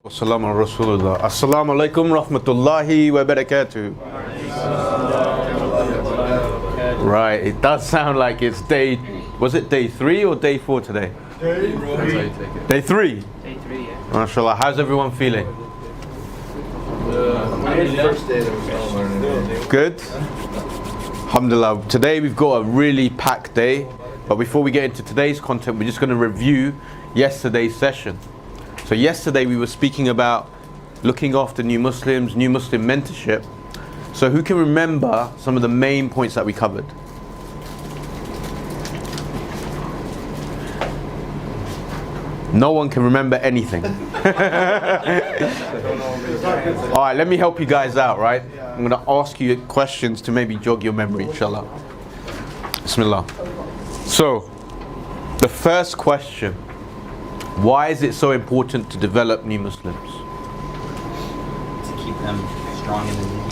Wassalamu ala Rasulullah. Assalamu alaikum rahmatullahi wa barakatuh. Right, it does sound like it's was it day 3 or day 4 today? Day 3. Day 3? Day 3, yeah. MashaAllah, how's everyone feeling? Good? Alhamdulillah, today we've got a really packed day, but before we get into today's content, we're just going to review yesterday's session. So yesterday we were speaking about looking after new Muslims, new Muslim mentorship. So who can remember some of the main points that we covered? No one can remember anything. Alright, let me help you guys out, right? I'm going to ask you questions to maybe jog your memory, inshallah. Bismillah. So, the first question. Why is it so important to develop new Muslims? To keep them strong in the deen.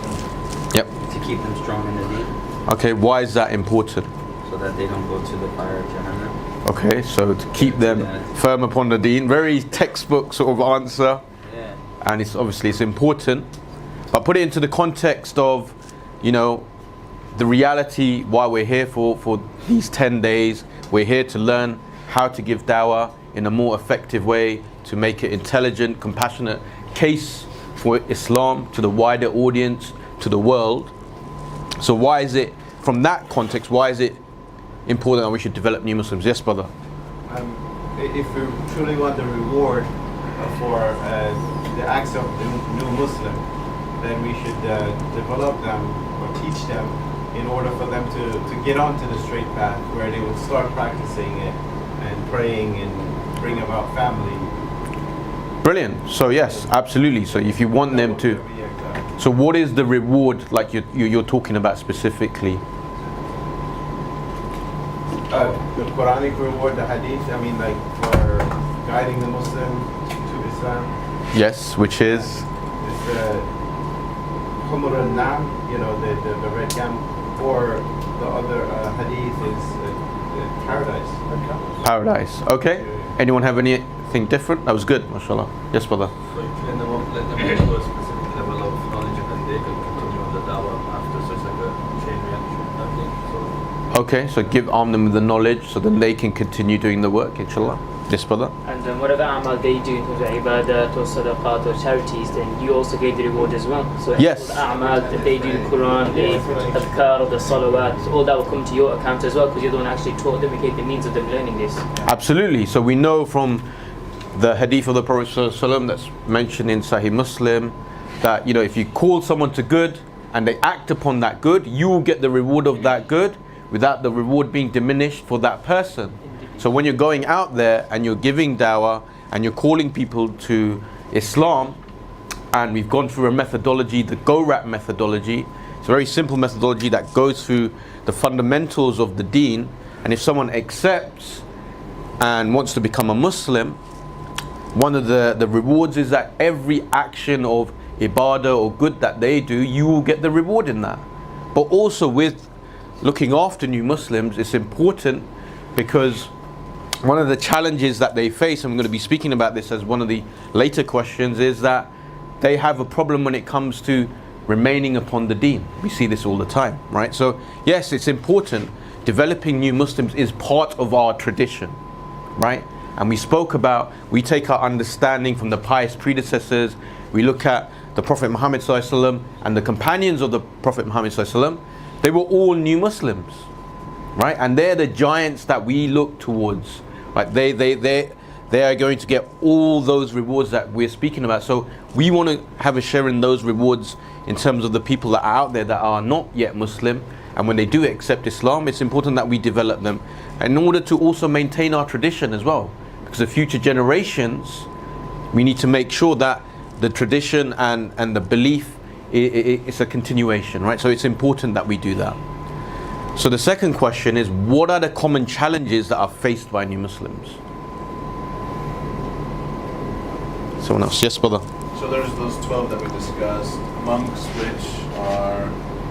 Yep. To keep them strong in the deen. Okay, why is that important? So that they don't go to the fire of Jahannam. Okay, so to keep them firm upon the deen. Very textbook sort of answer. Yeah. And it's important. But put it into the context of, you know, the reality why we're here for these 10 days. We're here to learn how to give da'wah in a more effective way, to make it intelligent, compassionate case for Islam to the wider audience, to the world. So why is it, from that context, why is it important that we should develop new Muslims? Yes, brother. If we truly want the reward for the acts of the new Muslim, then we should develop them or teach them in order for them to get onto the straight path where they would start practicing it and praying and bring about family. Brilliant. So yes, absolutely. So if you want them to, so what is the reward like you're talking about specifically? The Quranic reward, the hadith, I mean, like for guiding the Muslim to Islam. Yes, which is? It's the Humur al-Nam, you know, the red camp, or the other hadith is paradise. Paradise. Okay. Anyone have anything different? That was good, mashallah. Yes, brother. Let them go to a specific level of knowledge and then they can continue on the da'wah after such like a chain reaction, I think. Okay, so arm them with the knowledge so then they can continue doing the work, inshallah. Yes, brother. And whatever amal they do in terms of ibadat or sadaqat or charities, then you also get the reward as well. So yes, all the amal that they do, the Quran, the adhkar, the salawat, all that will come to your account as well, because you're the one who actually taught them, you gave the means of them learning this. Absolutely. So we know from the hadith of the Prophet ﷺ that's mentioned in Sahih Muslim that, you know, if you call someone to good and they act upon that good, you will get the reward of that good without the reward being diminished for that person. So when you're going out there and you're giving da'wah and you're calling people to Islam, and we've gone through a methodology, the GORAP methodology. It's a very simple methodology that goes through the fundamentals of the deen, and if someone accepts and wants to become a Muslim, one of the rewards is that every action of ibadah or good that they do, you will get the reward in that. But also with looking after new Muslims, it's important because one of the challenges that they face, and I'm going to be speaking about this as one of the later questions, is that they have a problem when it comes to remaining upon the deen. We see this all the time, right? So yes, it's important. Developing new Muslims is part of our tradition, right? And we spoke about, we take our understanding from the pious predecessors, we look at the Prophet Muhammad ﷺ and the companions of the Prophet Muhammad ﷺ, they were all new Muslims, right? And they're the giants that we look towards. Like they are going to get all those rewards that we're speaking about. So we want to have a share in those rewards in terms of the people that are out there that are not yet Muslim, and when they do accept Islam, it's important that we develop them in order to also maintain our tradition as well, because the future generations, we need to make sure that the tradition and the belief is a continuation, right? So it's important that we do that. So the second question is, what are the common challenges that are faced by new Muslims? Someone else? Yes, brother. So there's those 12 that we discussed, amongst which are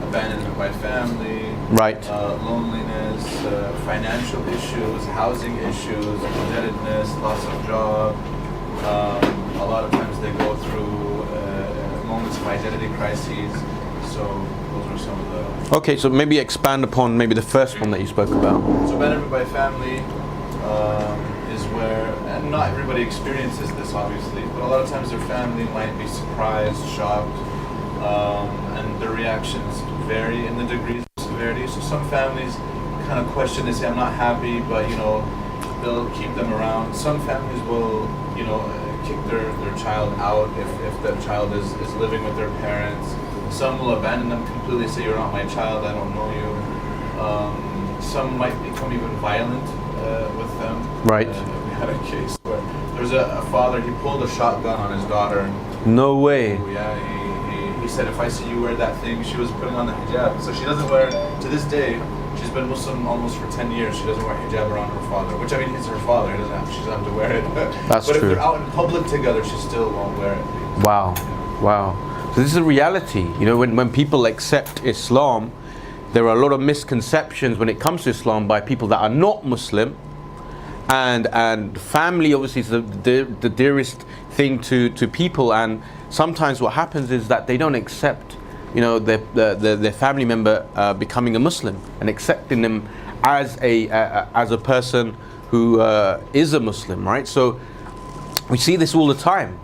abandonment by family, right, loneliness, financial issues, housing issues, indebtedness, loss of job, A lot of times they go through moments of identity crises. So those are some of the... Okay, so maybe expand upon maybe the first one that you spoke about. So abandonment by family is where, and not everybody experiences this obviously, but a lot of times their family might be surprised, shocked, and their reactions vary in the degrees of severity. So some families kind of question, they say, I'm not happy, but you know, they'll keep them around. Some families will, you know, kick their child out if the child is living with their parents. Some will abandon them completely, say, you're not my child, I don't know you. Some might become even violent with them. Right. We had a case where there's a father, he pulled a shotgun on his daughter. No way. Yeah, he said, if I see you wear that thing, she was putting on the hijab. So she doesn't wear, to this day, she's been Muslim almost for 10 years. She doesn't wear hijab around her father, which I mean, it's her father. She doesn't have to wear it. That's but true. if they're out in public together, she still won't wear it. Wow, wow. So this is a reality. You know, when people accept Islam, there are a lot of misconceptions when it comes to Islam by people that are not Muslim. And family obviously is the dearest thing to people. And sometimes what happens is that they don't accept, you know, their family member becoming a Muslim and accepting them as a person who is a Muslim, right? So we see this all the time.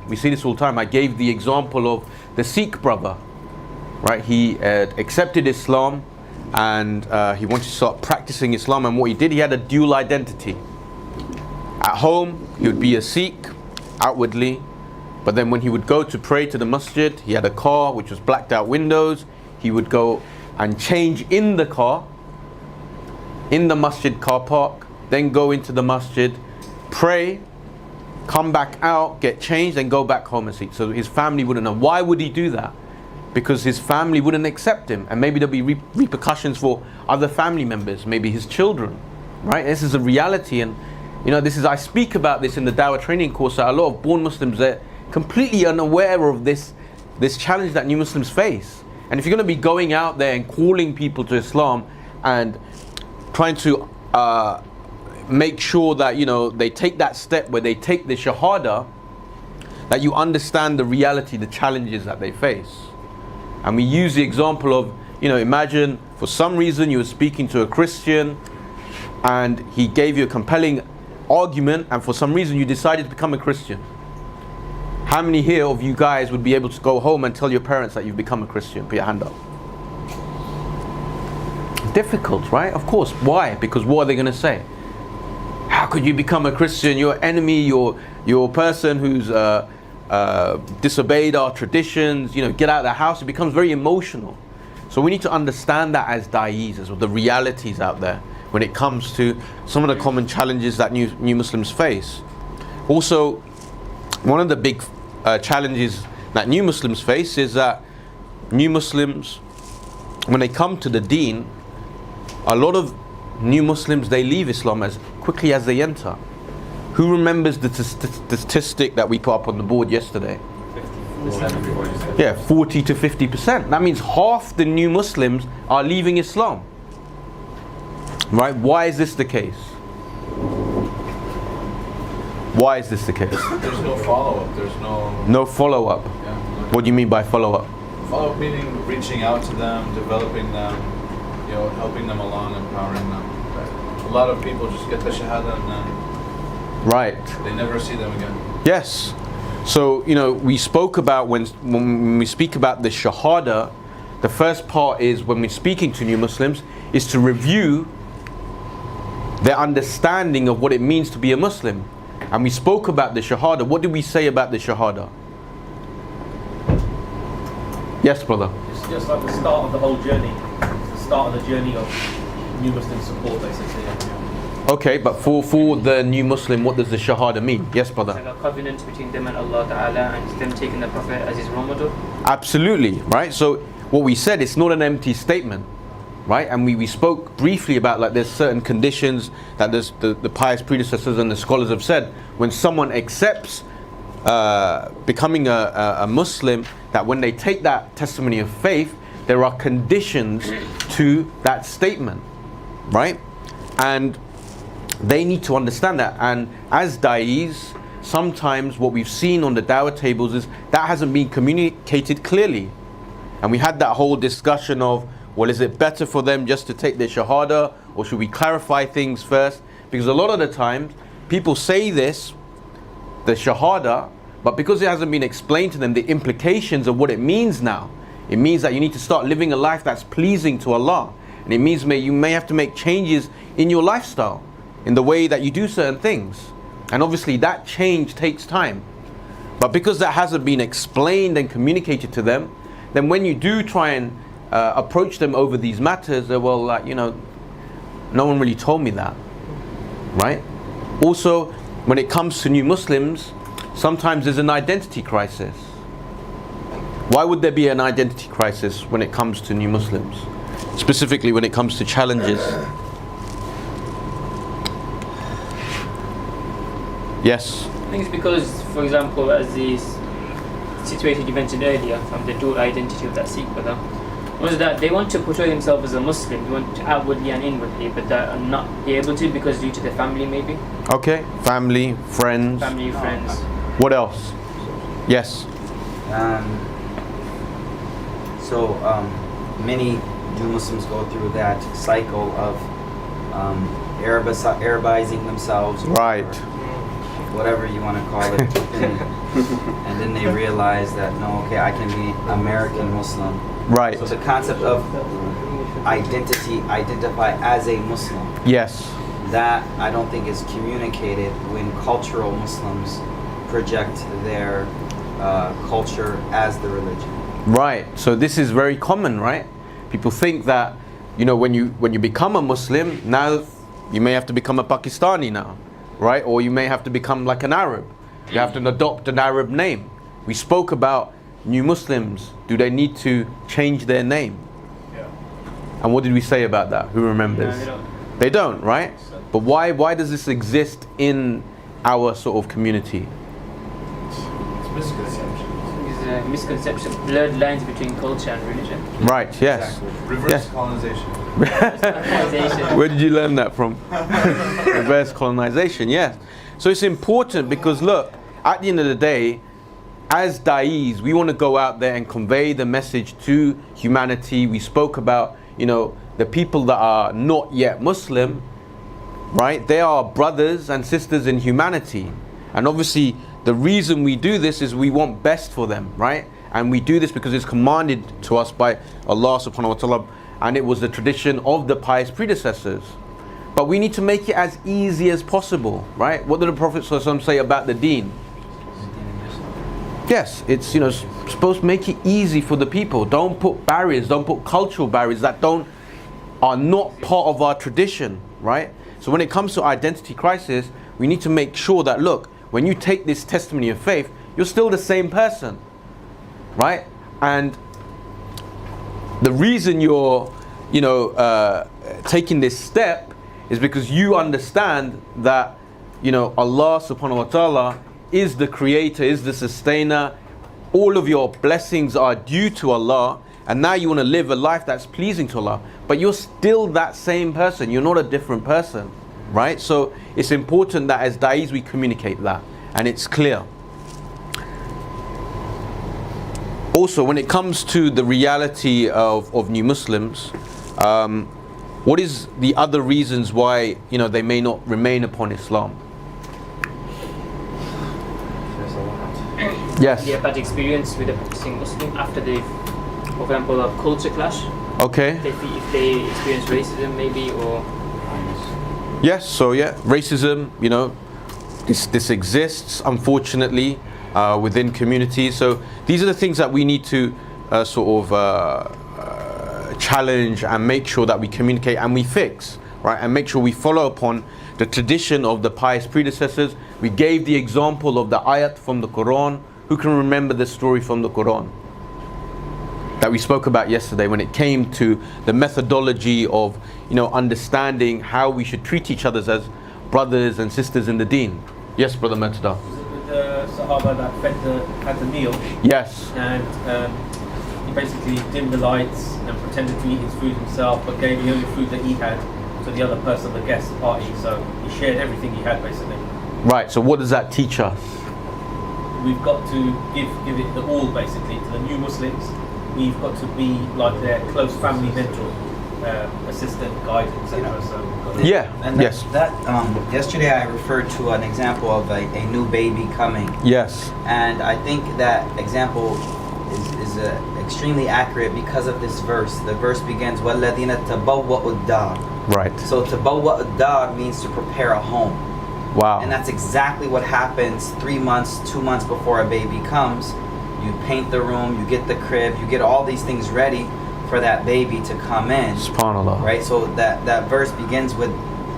I gave the example of the Sikh brother, right? He accepted Islam and he wanted to start practicing Islam. And what he did, he had a dual identity. At home, he would be a Sikh outwardly, but then when he would go to pray to the masjid, he had a car which was blacked out windows. He would go and change in the car, in the masjid car park, then go into the masjid, pray, come back out, get changed, and go back home and see. So his family wouldn't know. Why would he do that? Because his family wouldn't accept him, and maybe there'll be repercussions for other family members, maybe his children, right? This is a reality, and you know, I speak about this in the Dawah training course, that a lot of born Muslims are completely unaware of this challenge that new Muslims face. And if you're going to be going out there and calling people to Islam and trying to make sure that, you know, they take that step where they take the Shahada, that you understand the reality, the challenges that they face. And we use the example of, you know, imagine for some reason you were speaking to a Christian and he gave you a compelling argument, and for some reason you decided to become a Christian. How many here of you guys would be able to go home and tell your parents that you've become a Christian? Put your hand up. Difficult, right? Of course. Why? Because what are they going to say? How could you become a Christian? You're enemy, you're a person who's disobeyed our traditions, you know, get out of the house. It becomes very emotional. So we need to understand that as da'is, as well, the realities out there when it comes to some of the common challenges that new Muslims face. Also, one of the big challenges that new Muslims face is that new Muslims, when they come to the Deen, a lot of new Muslims, they leave Islam as quickly as they enter. Who remembers the statistic that we put up on the board yesterday? 50%. Yeah, 40 to 50%. That means half the new Muslims are leaving Islam. Right? Why is this the case? Why is this the case? There's no follow-up. There's no follow-up. Yeah. What do you mean by follow-up? Follow-up meaning reaching out to them, developing them, you know, helping them along, empowering them. A lot of people just get the shahada and then Right. they never see them again. Yes. So, you know, we spoke about when we speak about the shahada, the first part is when we're speaking to new Muslims is to review their understanding of what it means to be a Muslim. And we spoke about the shahada. What did we say about the shahada? Yes, brother. It's just like the start of the whole journey. It's the start of the journey of new Muslim support, basically. Okay, but for the new Muslim, what does the shahada mean? Yes, brother. It's like a covenant between them and Allah Ta'ala, and them taking the Prophet as his role model. Absolutely, right? So what we said, it's not an empty statement, right? And we spoke briefly about, like, there's certain conditions that the pious predecessors and the scholars have said. When someone accepts becoming a Muslim, that when they take that testimony of faith, there are conditions to that statement, right? And they need to understand that. And as da'is, sometimes what we've seen on the dawah tables is that hasn't been communicated clearly. And we had that whole discussion of, well, is it better for them just to take their shahada, or should we clarify things first? Because a lot of the times people say this, the shahada, but because it hasn't been explained to them the implications of what it means now, it means that you need to start living a life that's pleasing to Allah. And it means you may have to make changes in your lifestyle, in the way that you do certain things. And obviously that change takes time. But because that hasn't been explained and communicated to them, then when you do try and approach them over these matters, they're, well, no one really told me that, right? Also, when it comes to new Muslims, sometimes there's an identity crisis. Why would there be an identity crisis when it comes to new Muslims? Specifically when it comes to challenges. Yes? I think it's because, for example, as the situation you mentioned earlier, from the dual identity of that Sikh brother, was that they want to portray themselves as a Muslim, they want to outwardly and inwardly, but they are not able to because due to their family maybe. Okay, family, friends. Family, friends. What else? Yes? Many new Muslims go through that cycle of Arabizing themselves, Right. or whatever you want to call it, and then they realize that no, okay, I can be American Muslim. Right. So the concept of identify as a Muslim, Yes. that I don't think is communicated when cultural Muslims project their culture as the religion. Right. So this is very common, right? People think that, when you become a Muslim, now you may have to become a Pakistani now, right? Or you may have to become like an Arab. You have to adopt an Arab name. We spoke about new Muslims. Do they need to change their name? Yeah. And what did we say about that? Who remembers? No, they don't. They don't, right? But why does this exist in our sort of community? It's misconception. It's a misconception, blurred lines between culture and religion. Right, yes. Reverse Yes. colonization. Colonization. Where did you learn that from? Reverse colonization, yes. So it's important because look, at the end of the day, as da'is, we want to go out there and convey the message to humanity. We spoke about, the people that are not yet Muslim, right? They are brothers and sisters in humanity. And obviously, the reason we do this is we want best for them, right? And we do this because it's commanded to us by Allah subhanahu wa ta'ala, and it was the tradition of the pious predecessors. But we need to make it as easy as possible, right? What did the Prophet sallallahu alaihi wasallam say about the Deen? Yes, it's supposed to make it easy for the people. Don't put barriers, don't put cultural barriers that are not part of our tradition, right? So when it comes to identity crisis, we need to make sure that, look, when you take this testimony of faith, you're still the same person, right? And the reason you're taking this step is because you understand that Allah subhanahu wa ta'ala is the creator, is the sustainer. All of your blessings are due to Allah, and now you want to live a life that's pleasing to Allah, but you're still that same person. You're not a different person, right? So it's important that as da'is we communicate that and it's clear. Also, when it comes to the reality of new Muslims, what is the other reasons why they may not remain upon Islam? Yes. Yeah, bad experience with a practicing Muslim after they've, for example, a culture clash. Okay. If they experience racism maybe, or... Yes, so racism, this exists, unfortunately, within communities. So these are the things that we need to challenge and make sure that we communicate and we fix, right? And make sure we follow upon the tradition of the pious predecessors. We gave the example of the ayat from the Quran. Who can remember the story from the Quran that we spoke about yesterday when it came to the methodology of understanding how we should treat each other as brothers and sisters in the Deen? Yes, Brother Murtada. Was it with the Sahaba that had the meal? Yes. And he basically dimmed the lights and pretended to eat his food himself, but gave the only food that he had to the other person, the guest party. So he shared everything he had, basically. Right, so what does that teach us? we've got to give it the all basically to the new Muslims. We've got to be like their close family mentor, assistant, guide, etc. So we've got to- Yeah. And Yes. Yesterday I referred to an example of a new baby coming, Yes. and I think that example is extremely accurate because of this verse. The verse begins, وَالَّذِينَ تَبَوَّأُوا الدَّارَ. Right. So tabawwa ad-dar means to prepare a home. Wow. And that's exactly what happens 3 months, 2 months before a baby comes. You paint the room, you get the crib, you get all these things ready for that baby to come in. Subhanallah. Right? So that verse begins with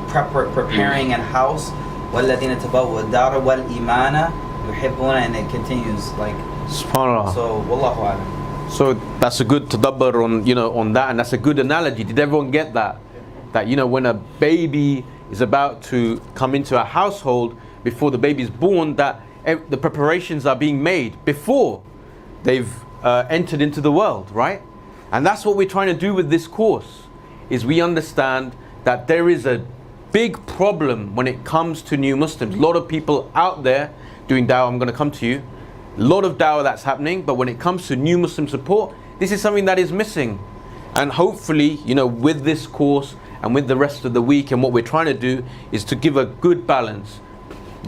preparing a house. وَالَّذِينَ تَبَوَّأُوا الدَّارَ وَالْإِيمَانَ يُحِبُّونَ, and it continues like, Subhanallah. so wallahu alam. So that's a good tadabbur on that, and that's a good analogy. Did everyone get that? That when a baby is about to come into a household, before the baby is born, that the preparations are being made before they've entered into the world, right? And that's what we're trying to do with this course, is we understand that there is a big problem when it comes to new Muslims. A lot of people out there doing da'wah, I'm going to come to you. A lot of da'wah that's happening, but when it comes to new Muslim support, this is something that is missing. And hopefully, with this course and with the rest of the week, and what we're trying to do is to give a good balance.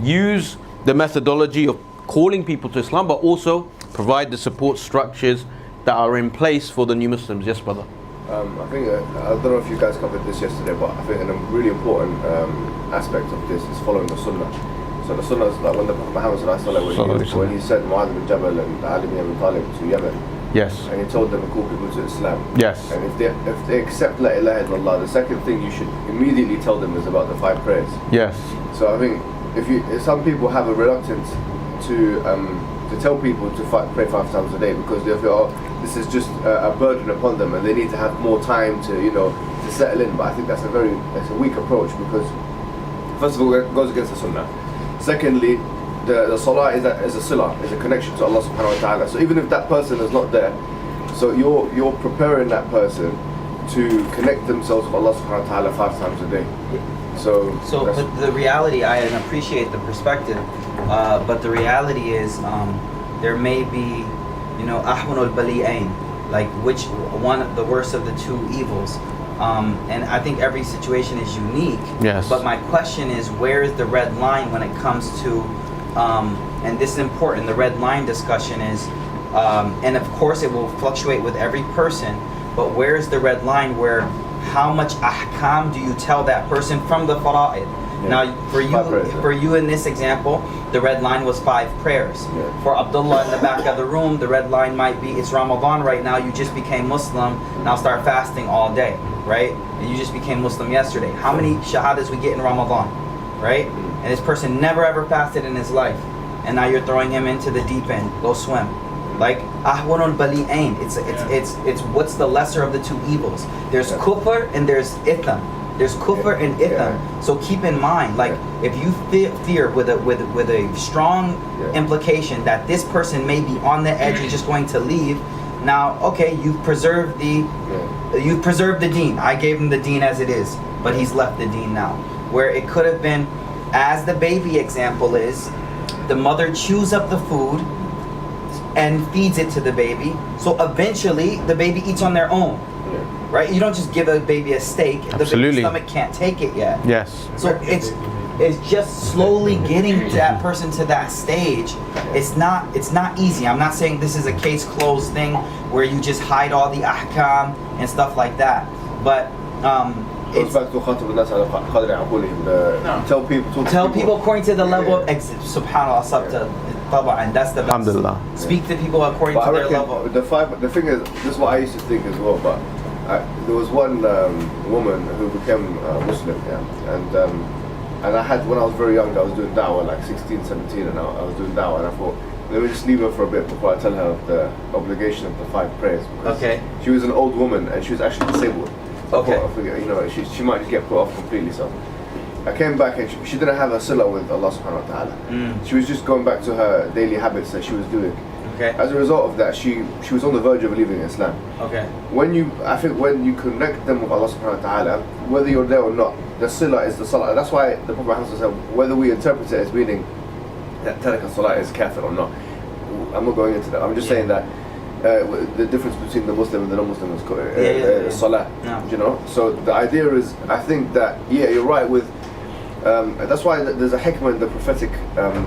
Use the methodology of calling people to Islam, but also provide the support structures that are in place for the new Muslims. Yes, brother. I think, I don't know if you guys covered this yesterday, but I think a really important aspect of this is following the Sunnah. So the Sunnah is like when the Prophet Muhammad when he sent Mu'adh bin Jabal and Ali bin Abi Talib to Yemen, Yes. and he told them to call people to Islam. Yes. And if they accept La ilaha illallah, the second thing you should immediately tell them is about the 5 prayers. Yes. So I think if some people have a reluctance to tell people to pray 5 times a day because they feel this is just a burden upon them and they need to have more time to to settle in. But I think that's a weak approach, because first of all it goes against the Sunnah. Secondly, the salah is a silah, is a connection to Allah subhanahu wa ta'ala. So even if that person is not there, so you're preparing that person to connect themselves with Allah subhanahu wa ta'ala 5 times a day. So but the reality, I appreciate the perspective, but the reality is there may be, ahwanul bali'ain, like which one, the worst of the 2 evils. And I think every situation is unique. Yes. But my question is, where is the red line when it comes to, and this is important, the red line discussion is, and of course it will fluctuate with every person, but where is the red line where how much ahkam do you tell that person from the fara'id? Yeah. Now for you in this example, the red line was 5 prayers. Yeah. For Abdullah in the back of the room, the red line might be, it's Ramadan right now, you just became Muslim, now start fasting all day, right? And you just became Muslim yesterday. How many shahadas we get in Ramadan, right? And this person never ever fasted in his life, and now you're throwing him into the deep end, go swim. Like ahwanul bali'ain, it's what's the lesser of the 2 evils? There's kufr and there's itham. There's kufr and itham. So keep in mind, like if you fear with a strong implication that this person may be on the edge and just going to leave, now okay, you've preserved the deen. I gave him the deen as it is, but he's left the deen now. Where it could have been, as the baby example is, the mother chews up the food and feeds it to the baby, so eventually the baby eats on their own. Right? You don't just give a baby a steak. The baby's stomach can't take it yet. Yes. So it's just slowly getting that person to that stage. It's not easy. I'm not saying this is a case closed thing where you just hide all the ahkam and stuff like that. But it's tell people according to the level of subhanallah, and that's the best. Alhamdulillah. Speak to people according to their level. The thing is, this is what I used to think as well, but there was one woman who became Muslim, and I had, when I was very young, I was doing da'wah, like 16, 17, and I was doing da'wah, and I thought, let me just leave her for a bit before I tell her the obligation of the 5 prayers. Okay. She was an old woman, and she was actually disabled. So Okay. I thought, she might just get put off completely, so I came back and she didn't have a silah with Allah subhanahu wa ta'ala. She was just going back to her daily habits that she was doing. Okay. As a result of that, she was on the verge of leaving Islam. Okay. I think when you connect them with Allah subhanahu wa ta'ala, whether you're there or not, the silah is the salah. That's why the Prophet Muhammad said, whether we interpret it as meaning that tarika salah is kafir or not, I'm not going into that. I'm just saying that the difference between the Muslim and the non-Muslim is Salah. Yeah. You know. So the idea is, I think that you're right with. That's why there's a hikmah in the prophetic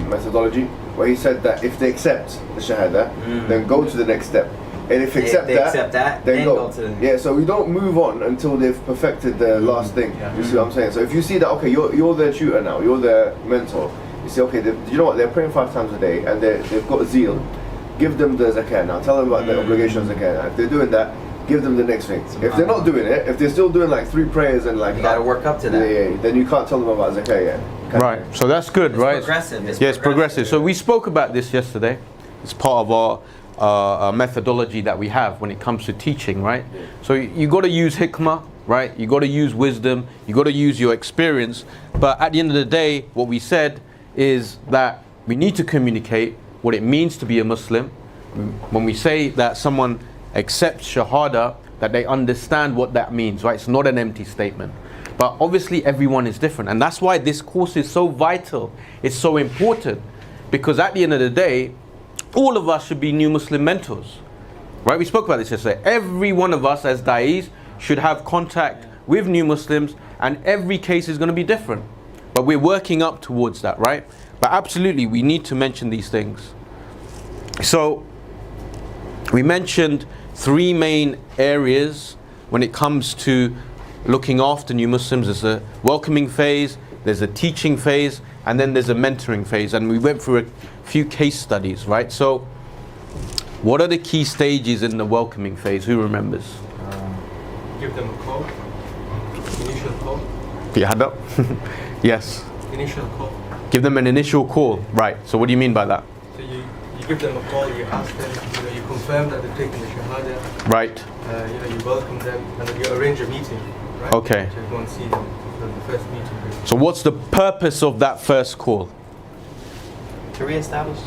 methodology where he said that if they accept the shahada, then go to the next step. And if they accept that, then go to the yeah, so we don't move on until they've perfected the last thing. You see what I'm saying? So if you see that, okay, you're their tutor now, you're their mentor. You say, okay, you know what? They're praying 5 times a day and they've got zeal. Give them the zakah now. Tell them about the obligation of zakah. If they're doing that, give them the next thing. If they're not doing it, if they're still doing like 3 prayers and like you gotta work up to that. Then you can't tell them about zakah yet. Right. So that's good, It's right? progressive. It's progressive. So we spoke about this yesterday. It's part of our methodology that we have when it comes to teaching, right? So you got to use hikmah, right? You got to use wisdom. You got to use your experience. But at the end of the day, what we said is that we need to communicate what it means to be a Muslim. When we say that someone accepts shahada, that they understand what that means, right? It's not an empty statement. But obviously everyone is different, and that's why this course is so vital. It's so important, because at the end of the day, all of us should be new Muslim mentors, right? We spoke about this yesterday. Every one of us as da'is should have contact with new Muslims, and every case is going to be different. But we're working up towards that, right? But absolutely, we need to mention these things. So, we mentioned 3 main areas when it comes to looking after new Muslims. There's a welcoming phase, there's a teaching phase, and then there's a mentoring phase. And we went through a few case studies, right? So, what are the key stages in the welcoming phase? Who remembers? Give them a call. Initial call. Put your hand up. Yes. Initial call. Give them an initial call, right? So what do you mean by that? So you give them a call, you ask them, you confirm that they've taken the shahada. Right. You welcome them, and then you arrange a meeting, right? Okay. To go and see them for the first meeting. So what's the purpose of that first call? To reestablish.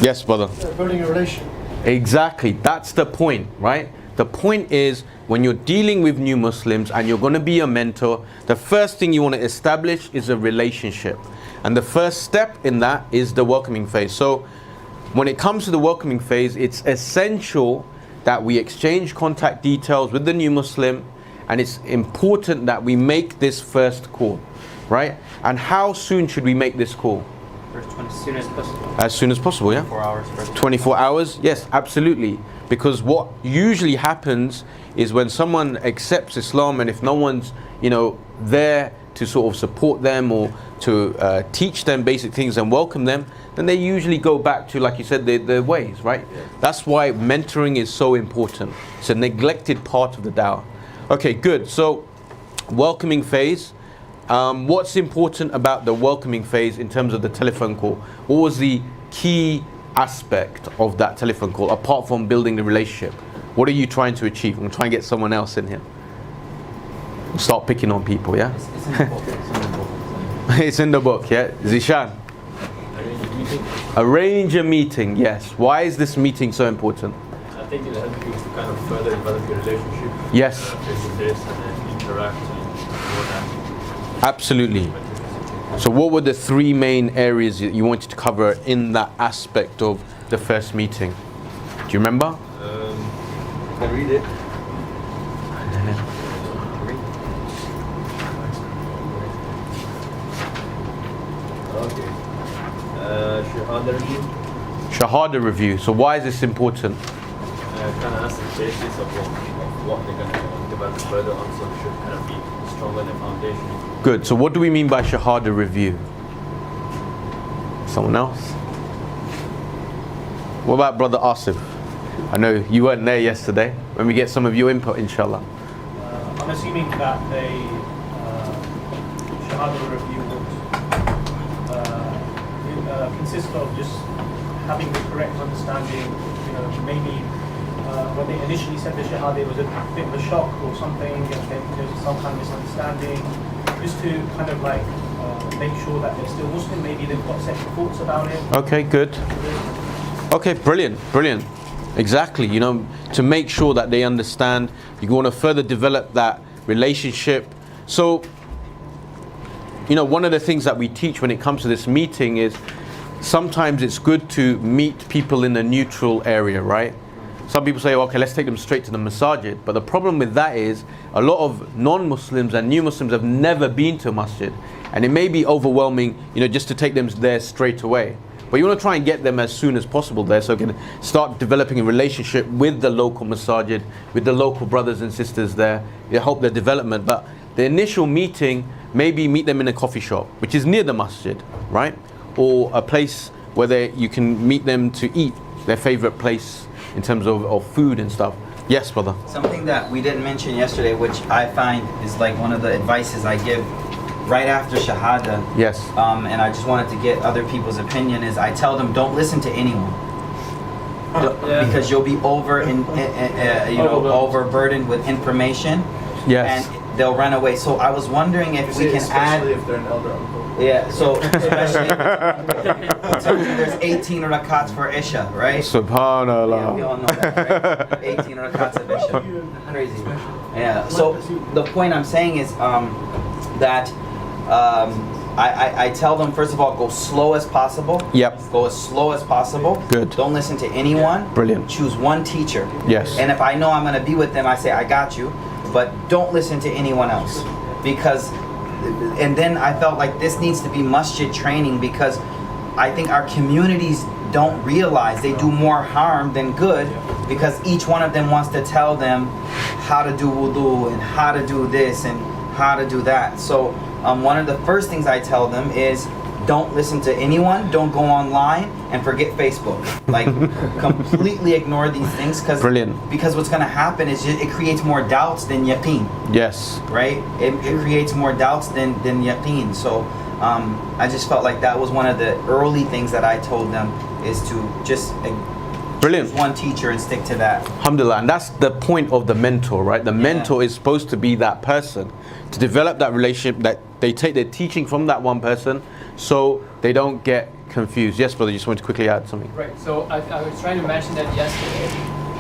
Yes, brother. Building a relation. Exactly. That's the point, right? The point is, when you're dealing with new Muslims and you're going to be a mentor, the first thing you want to establish is a relationship. And the first step in that is the welcoming phase. So when it comes to the welcoming phase, it's essential that we exchange contact details with the new Muslim, and it's important that we make this first call, right? And how soon should we make this call? As soon as possible. As soon as possible, yeah? 4 hours first. 24 hours? Yes, absolutely. Because what usually happens is when someone accepts Islam, and if no one's, there to sort of support them or to teach them basic things and welcome them, then they usually go back to, like you said, their ways, right? Yeah. That's why mentoring is so important. It's a neglected part of the da'wah. Okay, good. So, welcoming phase. What's important about the welcoming phase in terms of the telephone call? What was the key aspect of that telephone call, apart from building the relationship? What are you trying to achieve? I'm going to try and get someone else in here. Start picking on people, yeah? It's in the book. It's in the book, yeah? Zishan. Arrange a meeting, yes. Why is this meeting so important? I think it helps you to kind of further develop your relationship. Yes. Face to face, and then interact and more than. Absolutely. So what were the 3 main areas that you wanted to cover in that aspect of the first meeting? Do you remember? Can I read it? Okay. Shahada review. Shahada review. So why is this important? Kind of ask the basis of what they're going to develop further on, so they should kind of be stronger in the foundation. Good. So what do we mean by Shahada review? Someone else? What about Brother Asif? I know you weren't there yesterday. When we get some of your input, inshallah. I'm assuming that the Shahada review would consist of just having the correct understanding. Maybe when they initially said the Shahada, it was a bit of a shock or something, and then there's some kind of misunderstanding. Just to kind of like make sure that they're still Muslim. Maybe they've got second thoughts about it. Okay, good. Okay, brilliant. Exactly, to make sure that they understand. You want to further develop that relationship. So, one of the things that we teach when it comes to this meeting is sometimes it's good to meet people in a neutral area, right? Some people say, okay, let's take them straight to the masajid. But the problem with that is a lot of non-Muslims and new Muslims have never been to a masjid. And it may be overwhelming, just to take them there straight away. But you want to try and get them as soon as possible there, so you can start developing a relationship with the local masajid, with the local brothers and sisters there. You help their development. But the initial meeting, maybe meet them in a coffee shop, which is near the masjid, right? Or a place where you can meet them to eat, their favorite place in terms of food and stuff. Yes, brother. Something that we didn't mention yesterday, which I find is like one of the advices I give right after Shahada. Yes. And I just wanted to get other people's opinion, is I tell them, don't listen to anyone. Because you'll be overburdened with information. Yes. And they'll run away. So I was wondering if we can add. Especially if they're an elder uncle. Yeah, so especially there's 18 rakats for Isha, right? Subhanallah. Yeah, we all know that, right? 18 rakats of Isha. Crazy. Yeah, so the point I'm saying is that I tell them, first of all, go slow as possible. Yep. Go as slow as possible. Good. Don't listen to anyone. Brilliant. Choose one teacher. Yes. And if I know I'm going to be with them, I say, I got you. But don't listen to anyone else. Because, and then I felt like this needs to be masjid training, because I think our communities don't realize they do more harm than good, because each one of them wants to tell them how to do wudu and how to do this and how to do that. So one of the first things I tell them is, don't listen to anyone, don't go online, and forget Facebook. Like, completely ignore these things, because what's going to happen is it creates more doubts than yaqeen. Yes. Right? It creates more doubts than yaqeen. So I just felt like that was one of the early things that I told them, is to just choose one teacher and stick to that. Alhamdulillah. And that's the point of the mentor, right? The mentor is supposed to be that person, to develop that relationship, that they take their teaching from that one person, so they don't get confused. Yes, brother, you just want to quickly add something. Right, so I was trying to mention that yesterday.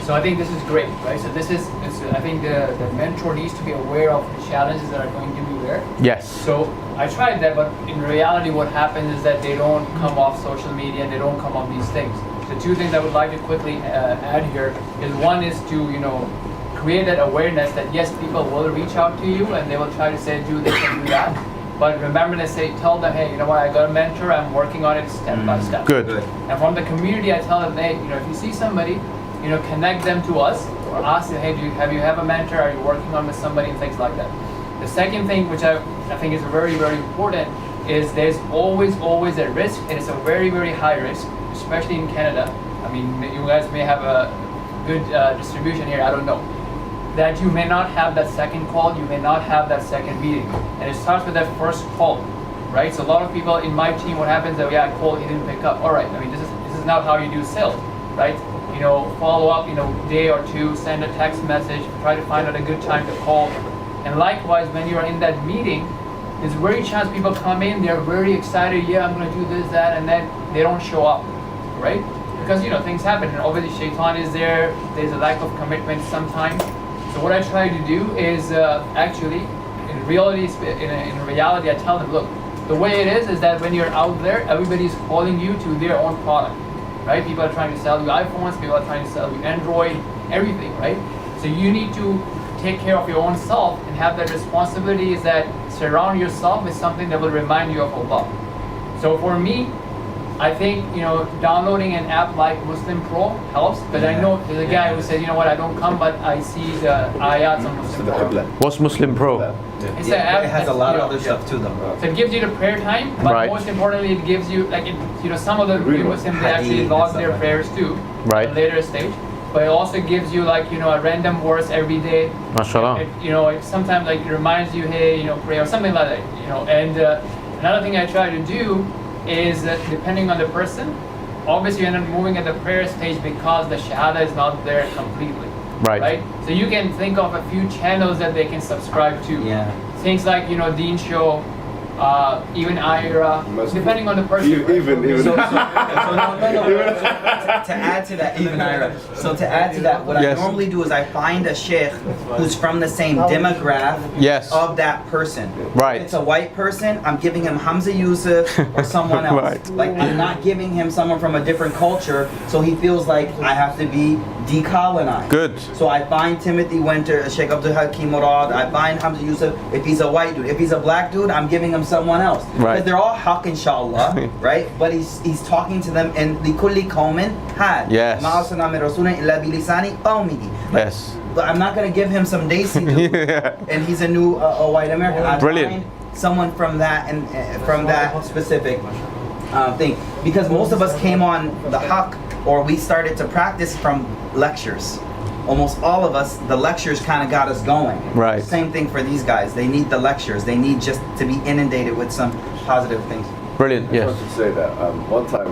So I think this is great, right? So I think the mentor needs to be aware of the challenges that are going to be there. Yes. So I tried that, but in reality what happens is that they don't come off social media and they don't come off these things. The two things I would like to quickly add here is, one is to, create that awareness that yes, people will reach out to you and they will try to say, do this and do that. But remember to tell them, hey, you know what, I got a mentor, I'm working on it step by step. Good. And from the community, I tell them, hey, if you see somebody, connect them to us, or ask them, hey, have you have a mentor? Are you working on with somebody, and things like that. The second thing, which I think is very, very important, is there's always a risk, and it's a very, very high risk, especially in Canada. I mean, you guys may have a good distribution here, I don't know, that you may not have that second call, you may not have that second meeting. And it starts with that first call, right? So a lot of people in my team, what happens is, I called, he didn't pick up. All right, I mean, this is not how you do sales, right? Follow up, day or two, send a text message, try to find out a good time to call. And likewise, when you are in that meeting, there's a very chance people come in, they're very excited, yeah, I'm gonna do this, that, and then they don't show up, right? Because, things happen, and obviously shaitan is there, there's a lack of commitment sometimes. So what I try to do is actually, in reality, I tell them, look, the way it is that when you're out there, everybody's calling you to their own product, right? People are trying to sell you iPhones, people are trying to sell you Android, everything, right? So you need to take care of your own self and have that responsibility, is that surround yourself with something that will remind you of Allah. So for me, I think, downloading an app like Muslim Pro helps, but I know there's a guy who says, I don't come, but I see the ayats on Muslim Pro. What's Muslim Pro? It's an app. It has a lot of other stuff too, though. So it gives you the prayer time, but most importantly, it gives you, some of the Muslims, they actually log their prayers too, at a later stage. But it also gives you a random verse every day. MashaAllah. Sometimes it reminds you, hey, pray or something like that. And another thing I try to do is that depending on the person, obviously you're not moving at the prayer stage because the shahada is not there completely. Right? So you can think of a few channels that they can subscribe to. Yeah. Things like, Deen Show, even Ira, depending on the person. Even. So, to add to that, even Ira. So to add to that, what Yes. I normally do is I find a sheikh who's from the same demographic Yes. of that person. Right. If it's a white person, I'm giving him Hamza Yusuf or someone else. Right. Like I'm not giving him someone from a different culture, so he feels like I have to be decolonized. Good. So I find Timothy Winter, Sheikh Abdul Hakim Murad, I find Hamza Yusuf if he's a white dude. If he's a black dude, I'm giving him someone else. Right. Because they're all haq inshallah, right? But he's talking to them in likulli qawmin had. Yes. Ma arsalna min rasulin illa bilisani qawmihi. Yes. But I'm not gonna give him some Desi dude, Yeah. and he's a new a white American. I Brilliant. find someone from that and from that specific thing, because most of us came on the haq, or we started to practice from lectures. Almost all of us, the lectures kind of got us going. Right. Same thing for these guys. They need the lectures. They need just to be inundated with some positive things. Brilliant. I Yes. wanted to say that one time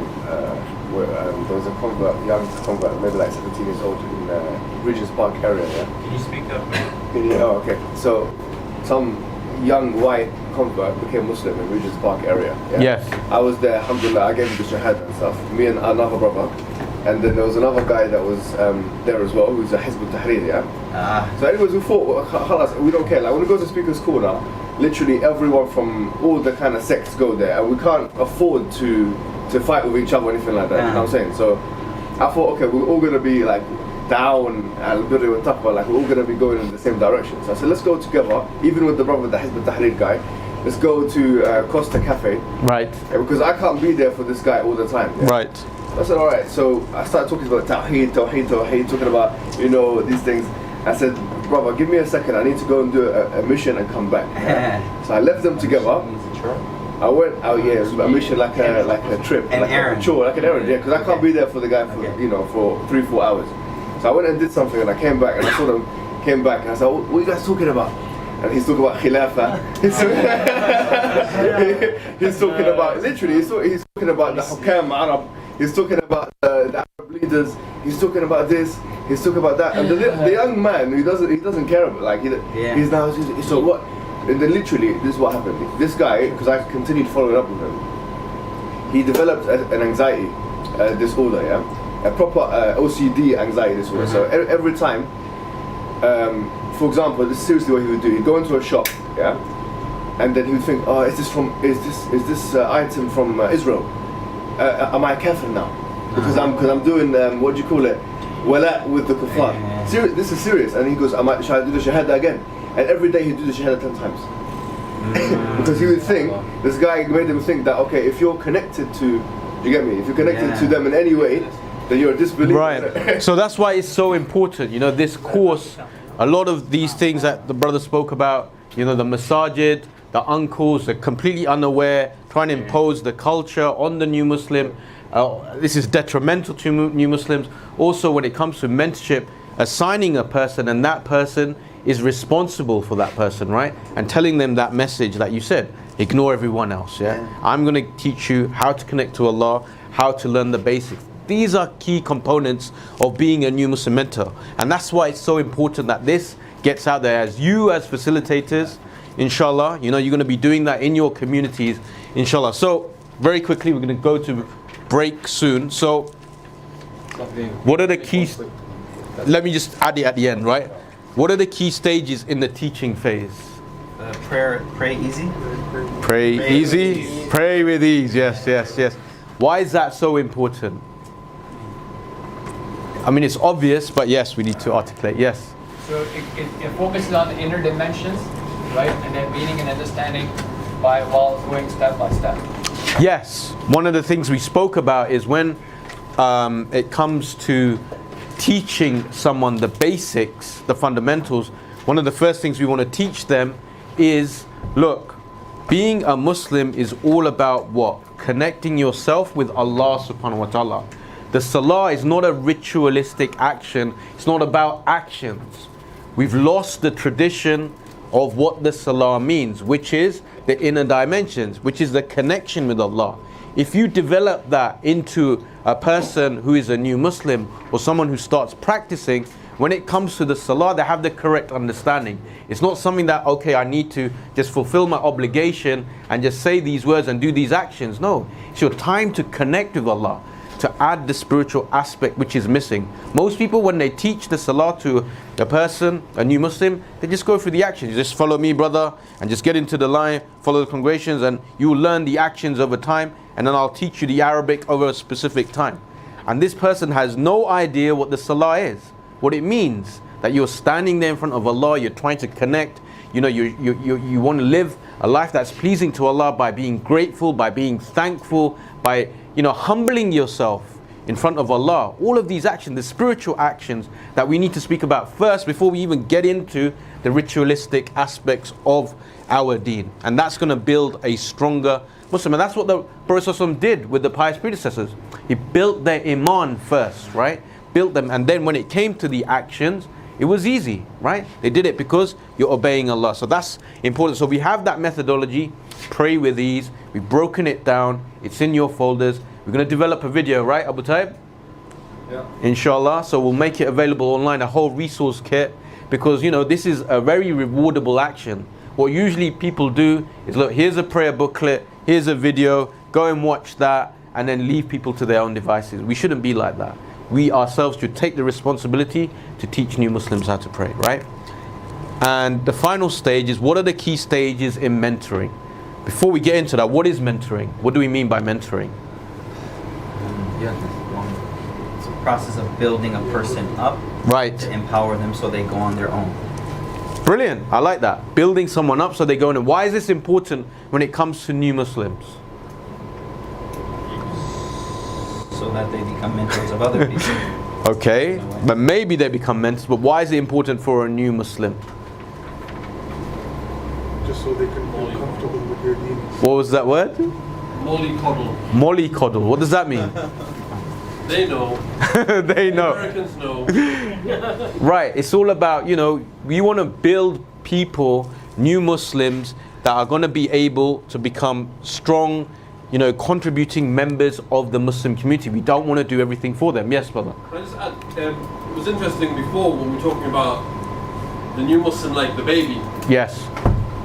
there was a convert, young convert, maybe like 17 years old in Regent's Park area. Yeah. Can you speak up, man? Oh, okay. So some young white convert became Muslim in Regent's Park area. Yeah? Yes. I was there, alhamdulillah, I gave him the shahada and stuff. Me and another brother. And then there was another guy that was there as well, who's a Hizb al-Tahrir, yeah? So anyways, we thought, well, khalas, we don't care. Like when we go to Speaker's Corner, literally everyone from all the kind of sects go there, and we can't afford to fight with each other or anything like that, you know what I'm saying? So I thought, okay, we're all going to be like down al-Birri wa taqwa, like we're all going to be going in the same direction. So I said, let's go together, even with the brother, the Hizb al-Tahrir guy, let's go to Costa Cafe. Right. Yeah, because I can't be there for this guy all the time. Yeah? Right. I said, alright, so I started talking about Tawheed, talking about, you know, these things. I said, brother, give me a second, I need to go and do a mission and come back. So I left them together. I went out, yeah, it was a mission like a trip. An like errand. A chore, like an errand, yeah, because I can't be there for the guy for, you know, for 3-4 hours. So I went and did something and I came back and I saw them, came back and I said, what are you guys talking about? And he's talking about Khilafah. He's talking about, literally, he's talking about the Hukam Arab. He's talking about the Arab leaders. He's talking about this. He's talking about that. And the young man, he doesn't care about, like, he's now, so what? And then literally, this is what happened. This guy, because I continued following up with him, he developed an anxiety disorder, yeah? A proper OCD anxiety disorder. So every time, for example, this is seriously what he would do. He'd go into a shop, yeah? And then he would think, oh, is this item from Israel? Am I kafir now? Because I'm doing what do you call it? Wala with the kuffar. This is serious. And he goes, should I do the shahada again? And every day he'd do the shahada 10 times. Because he would think, this guy made him think that, okay, if you're connected to, you get me? If you're connected to them in any way, then you're a disbeliever. Right. So that's why it's so important. You know, this course, a lot of these things that the brother spoke about, you know, the masajid, the uncles, they're completely unaware, trying to impose the culture on the new Muslim. This is detrimental to new Muslims. Also, when it comes to mentorship, assigning a person, and that person is responsible for that person, right? And telling them that message, like you said, ignore everyone else, yeah? I'm going to teach you how to connect to Allah, how to learn the basics. These are key components of being a new Muslim mentor. And that's why it's so important that this gets out there. As you, as facilitators, inshallah, you know, you're going to be doing that in your communities, inshallah. So, very quickly, we're going to go to break soon. So, what are the keys? Let me just add it at the end, right? What are the key stages in the teaching phase? Pray easy. Pray easy. Pray with ease. Yes, yes, yes. Why is that so important? I mean, it's obvious, but yes, we need to articulate. Yes. So it focuses on the inner dimensions, right? And then meaning and understanding while going step by step. Yes. One of the things we spoke about is when it comes to teaching someone the basics, the fundamentals, one of the first things we want to teach them is, look, being a Muslim is all about what? Connecting yourself with Allah subhanahu wa ta'ala. The salah is not a ritualistic action. It's not about actions. We've lost the tradition of what the salah means, which is the inner dimensions, which is the connection with Allah. If you develop that into a person who is a new Muslim or someone who starts practicing, when it comes to the salah, they have the correct understanding. It's not something that, okay, I need to just fulfill my obligation and just say these words and do these actions. No, it's your time to connect with Allah, to add the spiritual aspect which is missing. Most people, when they teach the salah to a person, a new Muslim, they just go through the actions. You just follow me, brother, and just get into the line, follow the congregations, and you will learn the actions over time, and then I'll teach you the Arabic over a specific time. And this person has no idea what the salah is, what it means, that you're standing there in front of Allah, you're trying to connect, you want to live a life that's pleasing to Allah by being grateful, by being thankful, by humbling yourself in front of Allah. All of these actions, the spiritual actions that we need to speak about first before we even get into the ritualistic aspects of our deen. And that's going to build a stronger Muslim. And that's what the Prophet ﷺ did with the pious predecessors. He built their iman first, right? Built them, and then when it came to the actions, it was easy, right? They did it because you're obeying Allah. So that's important. So we have that methodology, pray with ease. We've broken it down. It's in your folders. We're going to develop a video, right, Abu Taib? Yeah. Inshallah. So we'll make it available online, a whole resource kit, because this is a very rewardable action. What usually people do is, look, here's a prayer booklet, here's a video, go and watch that, and then leave people to their own devices. We shouldn't be like that. We ourselves should take the responsibility to teach new Muslims how to pray, right? And the final stage is, what are the key stages in mentoring? Before we get into that, what is mentoring? What do we mean by mentoring? It's a process of building a person up, right, to empower them so they go on their own. Brilliant, I like that. Building someone up so they go on. And why is this important when it comes to new Muslims? So that they become mentors of other people. Okay, but maybe they become mentors, but why is it important for a new Muslim? Just so they can feel comfortable with their deen. What was that word? Mollycoddle. Mollycoddle, what does that mean? They know. They know. Americans know. Right, it's all about, we want to build people, new Muslims, that are going to be able to become strong, contributing members of the Muslim community. We don't want to do everything for them. Yes, brother? Can I just add, it was interesting before when we were talking about the new Muslim like the baby. Yes.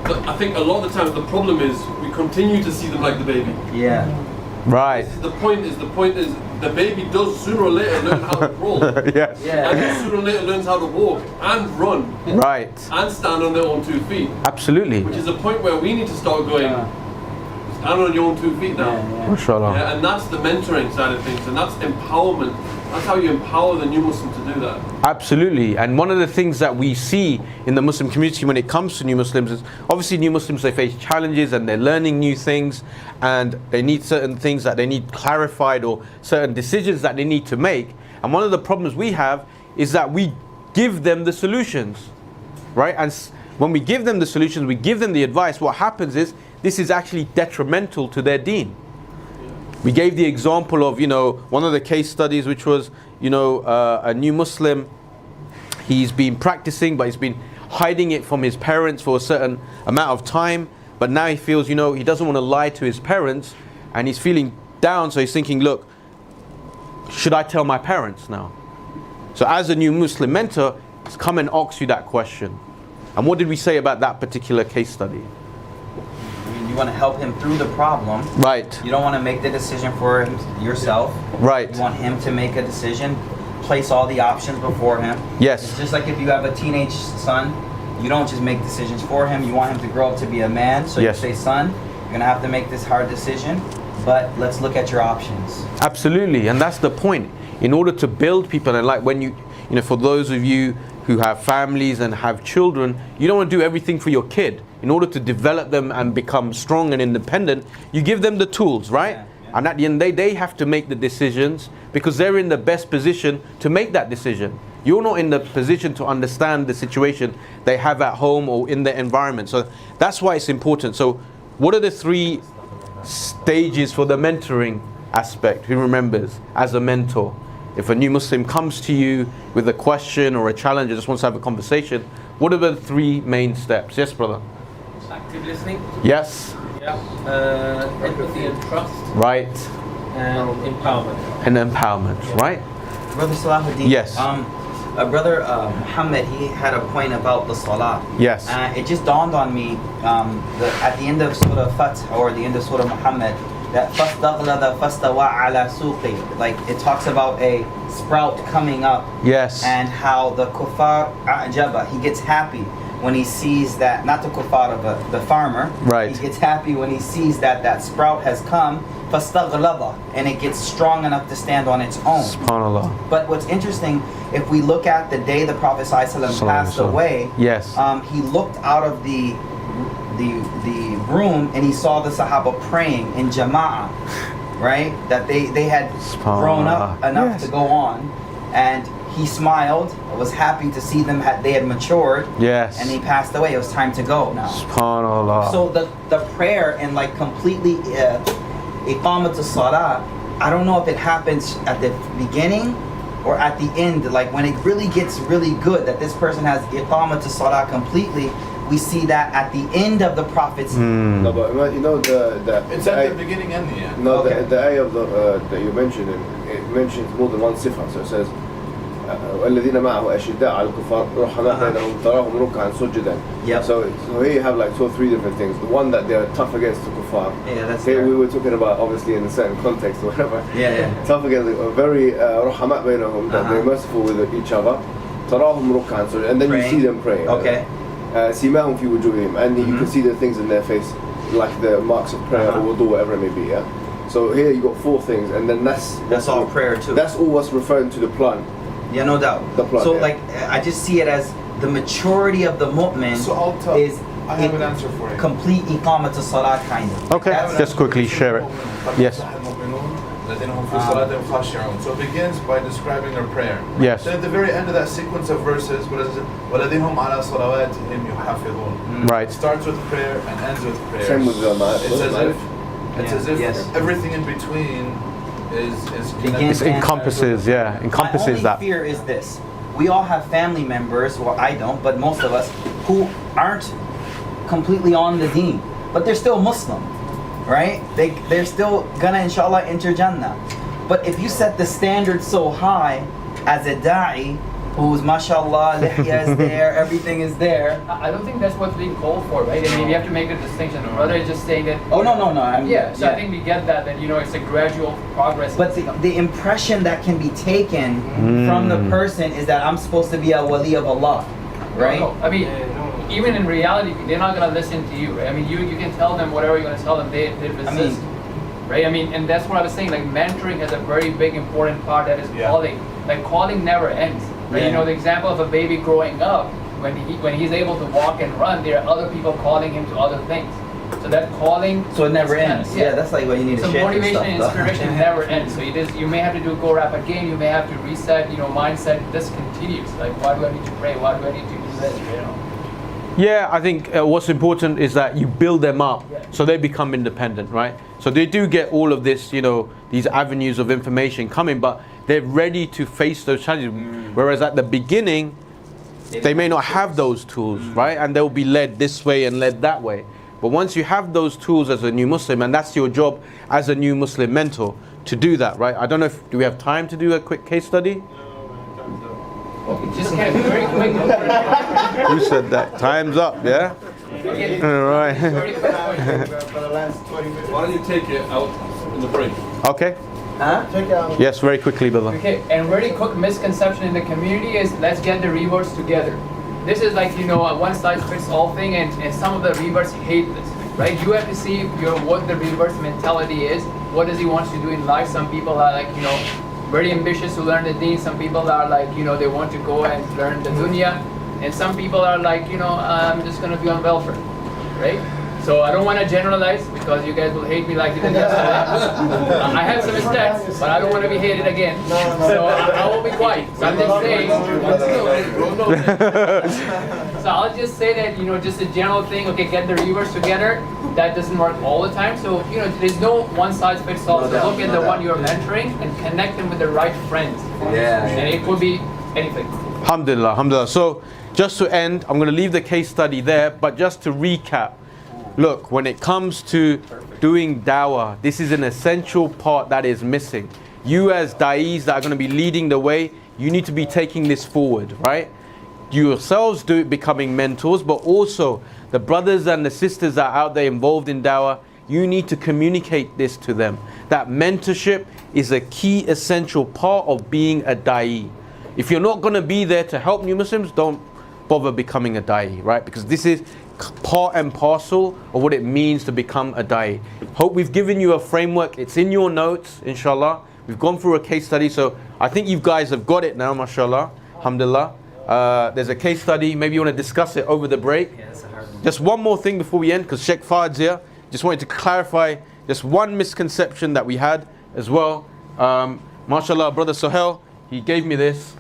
But I think a lot of the times the problem is we continue to see them like the baby. Yeah. Right. The point is the baby does sooner or later learn how to crawl. Yes. Yeah. And sooner or later learns how to walk and run. Right. And stand on their own 2 feet. Absolutely. Which is the point where we need to start going, stand on your own 2 feet now. Mashallah. Yeah, and that's the mentoring side of things, and that's empowerment. That's how you empower the new Muslim to do that. Absolutely. And one of the things that we see in the Muslim community when it comes to new Muslims is, obviously new Muslims, they face challenges and they're learning new things, and they need certain things that they need clarified, or certain decisions that they need to make. And one of the problems we have is that we give them the solutions, right? And when we give them the solutions, we give them the advice, what happens is this is actually detrimental to their deen. We gave the example of, one of the case studies, which was, a new Muslim. He's been practicing, but he's been hiding it from his parents for a certain amount of time. But now he feels, he doesn't want to lie to his parents, and he's feeling down. So he's thinking, look, should I tell my parents now? So as a new Muslim mentor, he's come and asked you that question. And what did we say about that particular case study? You want to help him through the problem. Right. You don't want to make the decision for him yourself. Right. You want him to make a decision, place all the options before him. Yes. It's just like if you have a teenage son, you don't just make decisions for him. You want him to grow up to be a man. So yes. You say, son, you're going to have to make this hard decision, but let's look at your options. Absolutely. And that's the point. In order to build people, and like when for those of you who have families and have children, you don't want to do everything for your kid. In order to develop them and become strong and independent, you give them the tools, right? Yeah. And at the end of the day, they have to make the decisions because they're in the best position to make that decision. You're not in the position to understand the situation they have at home or in their environment. So that's why it's important. So what are the 3 stages for the mentoring aspect? Who remembers as a mentor? If a new Muslim comes to you with a question or a challenge or just wants to have a conversation, what are the 3 main steps? Yes, brother? Active listening. Yes. Yeah. Empathy and trust. Right. And empowerment. And empowerment, right? Brother Salahuddin. Yes. Brother Muhammad, he had a point about the salah. Yes. It just dawned on me at the end of Surah Fath or the end of Surah Muhammad that فَاسْتَغْلَظَ فَاسْتَوَى عَلَى سُوقِهِ. Like it talks about a sprout coming up. Yes. And how the kuffar a'jaba, he gets happy when he sees that, not the kuffar but the farmer. Right. He gets happy when he sees that that sprout has come. فَاسْتَغْلَظَ, and it gets strong enough to stand on its own. SubhanAllah. But what's interesting, if we look at the day the Prophet ﷺ passed away, yes, he looked out of the room and he saw the Sahaba praying in Jama'ah, right? That they had grown up enough to go on, and he smiled, was happy to see them, they had matured, yes, and he passed away. It was time to go now. SubhanAllah. So the prayer and like completely iqamat as-salah, I don't know if it happens at the beginning or at the end, like when it really gets really good, that this person has iqamat as-salah completely. We see that at the end of the Prophet's. No, but you know it's at the beginning and the end. No, Okay. the ayah of that you mentioned, it mentions more than one sifa. So it says, الذين معه أشداء على الكفار رحماء بينهم تراهم ركعا سجدا. Yep. So here you have like 2 or 3 different things. The one that they're tough against the kuffar. Yeah, that's Here fair. we were talking about obviously in a certain context or whatever. Yeah. Tough against very رحماء بينهم, that they're merciful with each other. تراهم ركعا سجدا, and then you see them pray. Okay. سيماهم في وجوههم, and you can see the things in their face, like the marks of prayer or wudu, whatever it may be. Yeah. So here you got 4 things, and then that's all prayer too. That's all what's referring to the plant. Yeah, no doubt. The plant, so yeah. like I just see it as the maturity of the mu'min So I'll tell. is I have an answer for you. complete iqamat as-salat kind of. Okay, just quickly share it. Yes. So it begins by describing their prayer. Yes. Then at the very end of that sequence of verses, what is it? وَالَّذِينَ هُمْ عَلَى صَلَوَاتِهِمْ يُحَافِظُونَ. Right. It starts with prayer and ends with prayer. Same with the It's as if Yes. everything in between is Begins It encompasses, yeah, encompasses My that. only fear is this: we all have family members, well I don't, but most of us, who aren't completely on the deen, but they're still Muslim, right? They're still gonna inshallah enter Jannah. But if you set the standard so high as a da'i, who's mashallah, lihya is there, everything is there. I don't think that's what's being called for, right? I mean, you have to make a distinction. The brother is just saying that. Oh no. I mean, Yeah, so I think we get that it's a gradual progress. But the impression that can be taken from the person is that I'm supposed to be a wali of Allah, right? No, I mean, even in reality, they're not gonna listen to you, right? I mean, you can tell them whatever you're gonna tell them, they resist, right? I mean, and that's what I was saying. Like mentoring has a very big important part, that is calling. Like calling never ends, right? Yeah. You know, the example of a baby growing up, when he's able to walk and run, there are other people calling him to other things. So that calling. So it never ends. Yeah, that's like what you need to So share. motivation and inspiration never ends. So you may have to go wrap a game. You may have to reset. Mindset. This continues. Like, why do I need to pray? Why do I need to do this? Yeah, I think what's important is that you build them up so they become independent, right? So they do get all of this, these avenues of information coming, but they're ready to face those challenges. Whereas at the beginning, they may not have those tools, right? And they'll be led this way and led that way. But once you have those tools as a new Muslim, and that's your job as a new Muslim mentor, to do that, right? I don't know do we have time to do a quick case study? Just kind of very quick. Who said that? Time's up, yeah? All right. Why don't you take it out in the break? Okay. Yes, very quickly, brother. Okay, and very quick misconception in the community is let's get the reverts together. This is like, a one-size-fits-all thing, and some of the reverts hate this, right? You have to see what the reverse mentality is. What does he want to do in life? Some people are like, very ambitious to learn the deen. Some people are like, they want to go and learn the dunya. And some people are like, I'm just going to be on welfare, right? So I don't want to generalize because you guys will hate me like you did yesterday. I have some mistakes, but I don't want to be hated again. So I will be quiet. So I'm just saying. So I'll just say that, just a general thing, okay, get the reverse together. That doesn't work all the time. So, there's no one size fits all. So look at the one you're mentoring and connect them with the right friends. Yeah. And it could be anything. Alhamdulillah, alhamdulillah. So just to end, I'm going to leave the case study there, but just to recap. Look, when it comes to doing dawah, this is an essential part that is missing. You as da'is that are going to be leading the way, you need to be taking this forward, right? You yourselves do it, becoming mentors, but also the brothers and the sisters that are out there involved in dawah, you need to communicate this to them. That mentorship is a key essential part of being a da'i. If you're not going to be there to help new Muslims, don't bother becoming a da'i, right? Because this is part and parcel of what it means to become a da'i. Hope we've given you a framework. It's in your notes, inshallah. We've gone through a case study, so I think you guys have got it now, mashallah, alhamdulillah. There's a case study, maybe you want to discuss it over the break. Yeah, that's a hard one. Just one more thing before we end, because Sheikh Fahad's here. Just wanted to clarify just one misconception that we had as well. Mashallah, brother Sohail, he gave me this.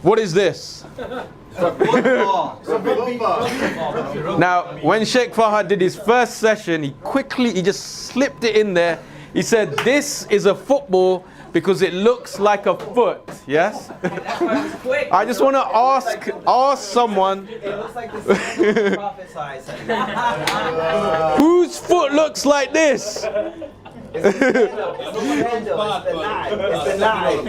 What is this? Now, when Sheikh Fahad did his first session, he just slipped it in there. He said, this is a football because it looks like a foot, yes? I just want to ask someone, It looks like the prophet size. whose foot looks like this? It's the knife.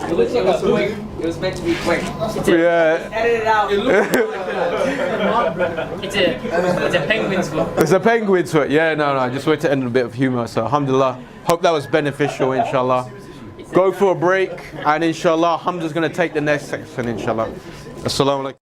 It looks like a quick. It was meant to be quick. Yeah, Edit it out. It's a penguin's foot. it's a penguin's foot. Yeah, no, I just wanted to end on a bit of humor. So, alhamdulillah, hope that was beneficial, inshallah. Go for a break, and inshallah, Hamza's going to take the next section, inshallah. Assalamu alaikum.